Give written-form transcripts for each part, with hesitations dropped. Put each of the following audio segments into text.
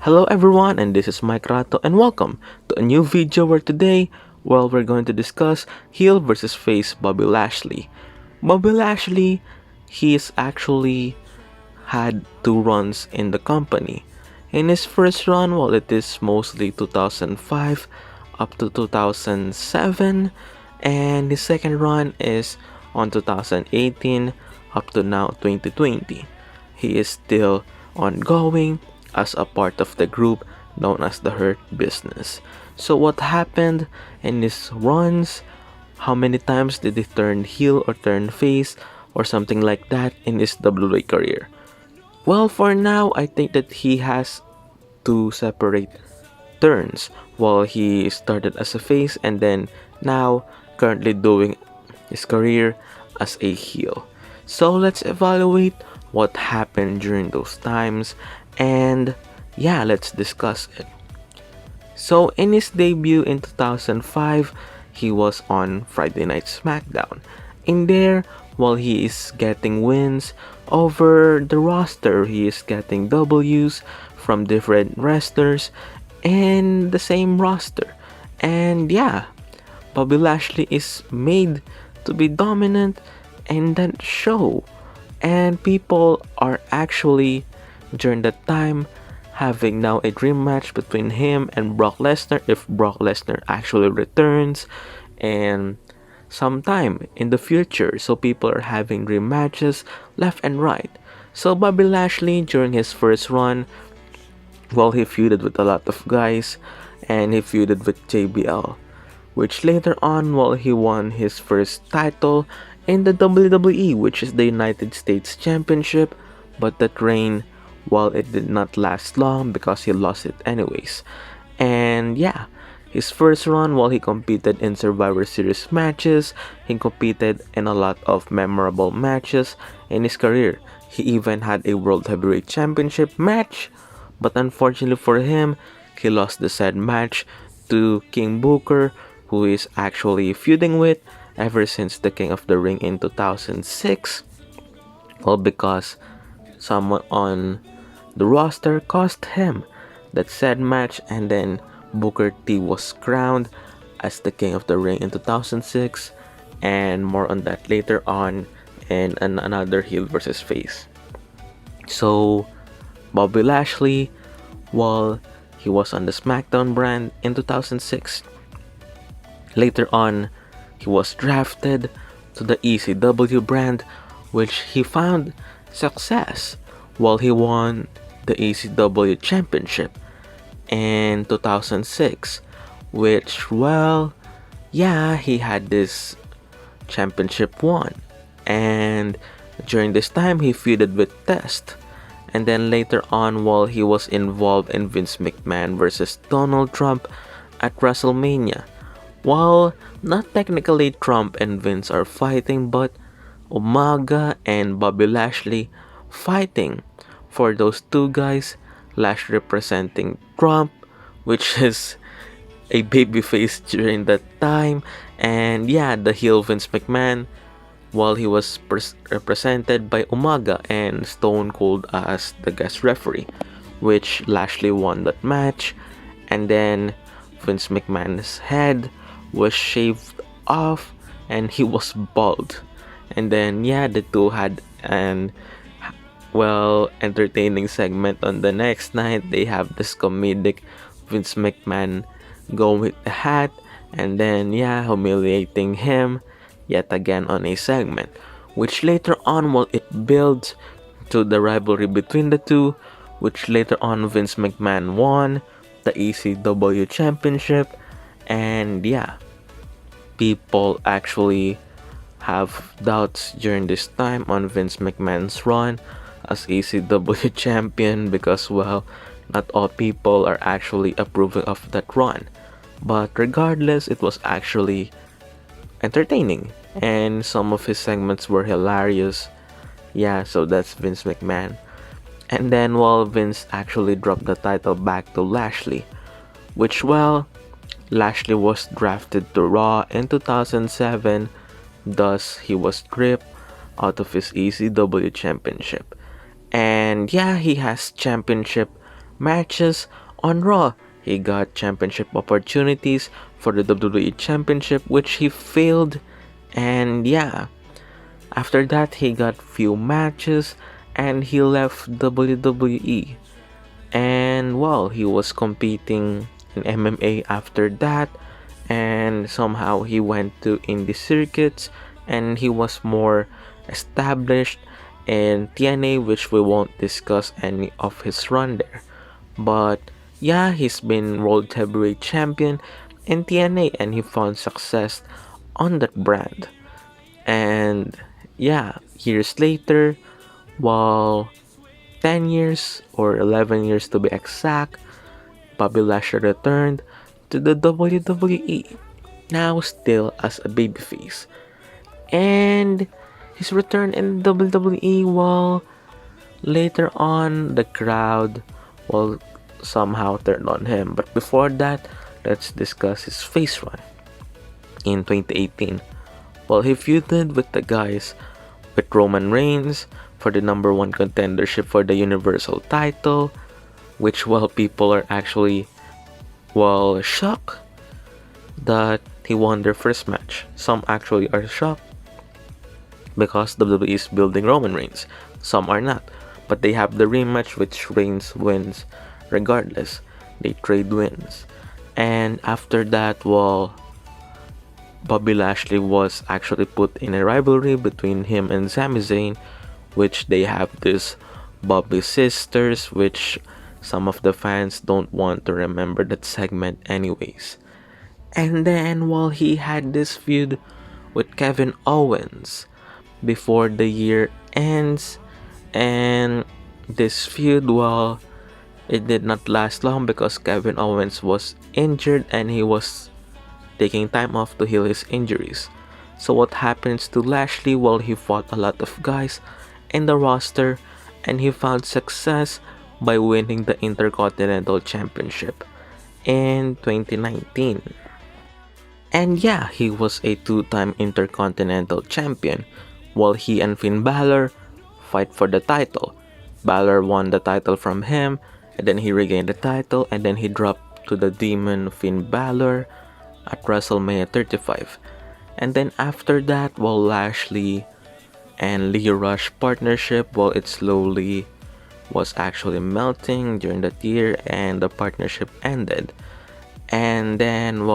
Hello everyone, and this is Mikeratto, and welcome to a new video where today, we're going to discuss heel versus face Bobby Lashley. Bobby Lashley, he's actually had two runs in the company. In his first run, it is mostly 2005 up to 2007, and his second run is on 2018 up to now 2020. He is still ongoing as a part of the group known as the Hurt Business. So what happened in his runs? How many times did he turn heel or turn face or something like that in his WWE career? Well, for now, I think that he has two separate turns. While he started as a face and then now currently doing his career as a heel. So let's evaluate what happened during those times and yeah, let's discuss it. So in his debut in 2005, he was on Friday Night SmackDown. In there, while he is getting wins over the roster, he is getting W's from different wrestlers in the same roster. And yeah, Bobby Lashley is made to be dominant in that show. And people are actually, during that time, having now a dream match between him and Brock Lesnar if Brock Lesnar actually returns and sometime in the future. So people are having dream matches left and right. So Bobby Lashley during his first run, he feuded with a lot of guys and he feuded with JBL, which later on he won his first title in the WWE, which is the United States Championship, but that reign, it did not last long because he lost it anyways. And yeah, his first run, he competed in Survivor Series matches, he competed in a lot of memorable matches in his career. He even had a World Heavyweight Championship match, but unfortunately for him, he lost the said match to King Booker, who is actually feuding with ever since the King of the Ring in 2006. Because someone on the roster cost him that said match, and then Booker T was crowned as the King of the Ring in 2006, and more on that later on in another heel versus face. So Bobby Lashley, he was on the SmackDown brand in 2006. Later on, he was drafted to the ECW brand, which he found success while he won the ECW Championship in 2006, which, he had this championship won. And during this time, he feuded with Test. And then later on, he was involved in Vince McMahon versus Donald Trump at WrestleMania. While not technically Trump and Vince are fighting, but Umaga and Bobby Lashley fighting for those two guys. Lashley representing Trump, which is a babyface during that time, and the heel Vince McMahon, while he was represented by Umaga and Stone Cold as the guest referee, which Lashley won that match, and then Vince McMahon's head was shaved off and he was bald. And then the two had an entertaining segment on the next night. They have this comedic Vince McMahon go with the hat and then humiliating him yet again on a segment, which later on it builds to the rivalry between the two, which later on Vince McMahon won the ECW Championship. And people actually have doubts during this time on Vince McMahon's run as ECW champion because not all people are actually approving of that run. But regardless, it was actually entertaining and some of his segments were hilarious. So that's Vince McMahon. And then Vince actually dropped the title back to Lashley, which Lashley was drafted to Raw in 2007, thus he was stripped out of his ECW championship. And he has championship matches on Raw. He got championship opportunities for the WWE Championship, which he failed. And yeah, after that, he got few matches and he left WWE. And well, he was competing in MMA after that, and somehow he went to indie circuits and he was more established in TNA, which we won't discuss any of his run there. But yeah, he's been World Heavyweight Champion in TNA and he found success on that brand. And yeah, years later, while 10 years or 11 years to be exact, Bobby Lashley returned to the WWE, now still as a babyface. And his return in WWE, well, later on the crowd will somehow turn on him. But before that, let's discuss his face run in 2018. Well, he feuded with the guys with Roman Reigns for the number one contendership for the Universal title, which people are actually shocked that he won their first match. Some actually are shocked because WWE is building Roman Reigns. Some are not, but they have the rematch which Reigns wins regardless. They trade wins. And after that, Bobby Lashley was actually put in a rivalry between him and Sami Zayn, which they have this Bobby Sisters, which some of the fans don't want to remember that segment anyways. And then he had this feud with Kevin Owens before the year ends, and this feud, it did not last long because Kevin Owens was injured and he was taking time off to heal his injuries. So what happens to Lashley? He fought a lot of guys in the roster and he found success by winning the Intercontinental Championship in 2019. And yeah, he was a two-time Intercontinental Champion while he and Finn Balor fight for the title. Balor won the title from him and then he regained the title and then he dropped to the Demon Finn Balor at WrestleMania 35. And then after that, Lashley and Lio Rush partnership, it slowly was actually melting during that year and the partnership ended. And then,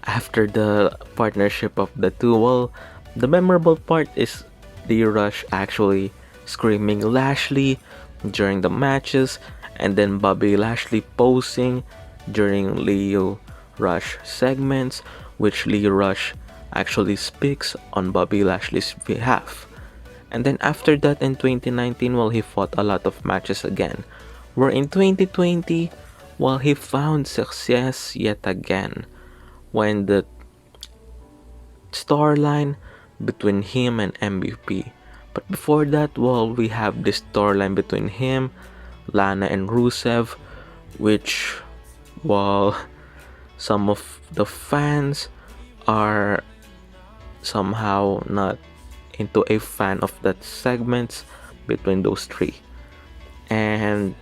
after the partnership of the two, the memorable part is Lio Rush actually screaming Lashley during the matches, and then Bobby Lashley posing during Lio Rush segments, which Lio Rush actually speaks on Bobby Lashley's behalf. And then after that in 2019, he fought a lot of matches again. Where in 2020, he found success yet again when the storyline between him and MVP. But before that, we have this storyline between him, Lana, and Rusev, which, some of the fans are somehow not into a fan of that segments between those three. And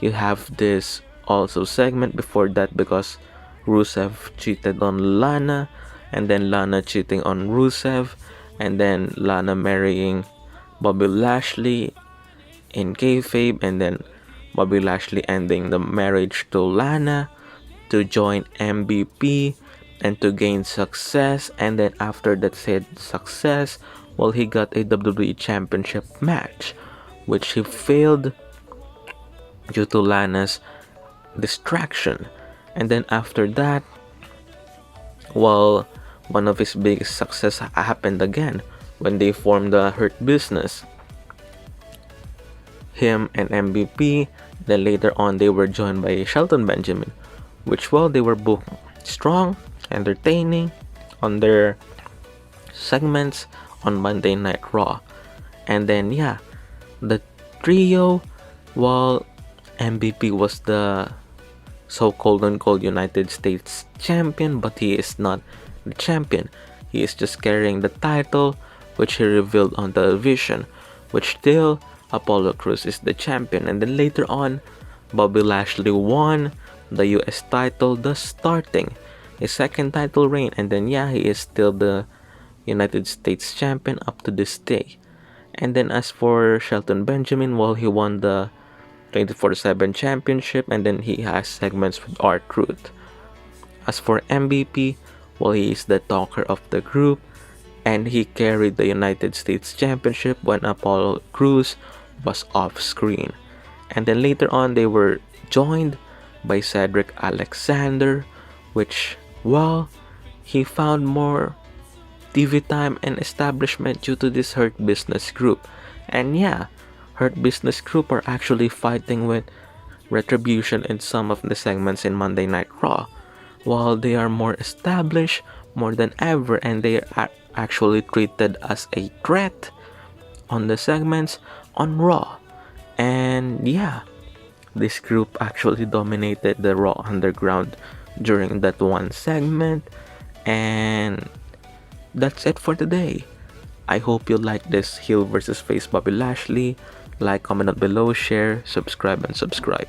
you have this also segment before that because Rusev cheated on Lana, and then Lana cheating on Rusev, and then Lana marrying Bobby Lashley in kayfabe, and then Bobby Lashley ending the marriage to Lana to join MVP and to gain success. And then after that said success, he got a WWE Championship match, which he failed due to Lana's distraction. And then after that, one of his biggest success happened again when they formed the Hurt Business, him and MVP. Then later on they were joined by Shelton Benjamin, which they were both strong, entertaining on their segments on Monday Night Raw. And then the trio, MVP was the so-called United States champion, but he is not the champion. He is just carrying the title, which he revealed on television, which still Apollo Crews is the champion. And then later on, Bobby Lashley won the US title, thus starting his second title reign, and then yeah, he is still the United States champion up to this day. And then as for Shelton Benjamin, well, he won the 24/7 championship, and then he has segments with R-Truth. As for MVP, well, he is the talker of the group, and he carried the United States championship when Apollo Crews was off screen. And then later on, they were joined by Cedric Alexander, which, well, he found more TV time and establishment due to this Hurt Business group. And yeah, Hurt Business group are actually fighting with Retribution in some of the segments in Monday Night Raw. While they are more established more than ever, and they are actually treated as a threat on the segments on Raw. And yeah, this group actually dominated the Raw Underground during that one segment. And that's it for today. I hope you like this heel versus face Bobby Lashley. Like, comment down below, share, subscribe, and subscribe.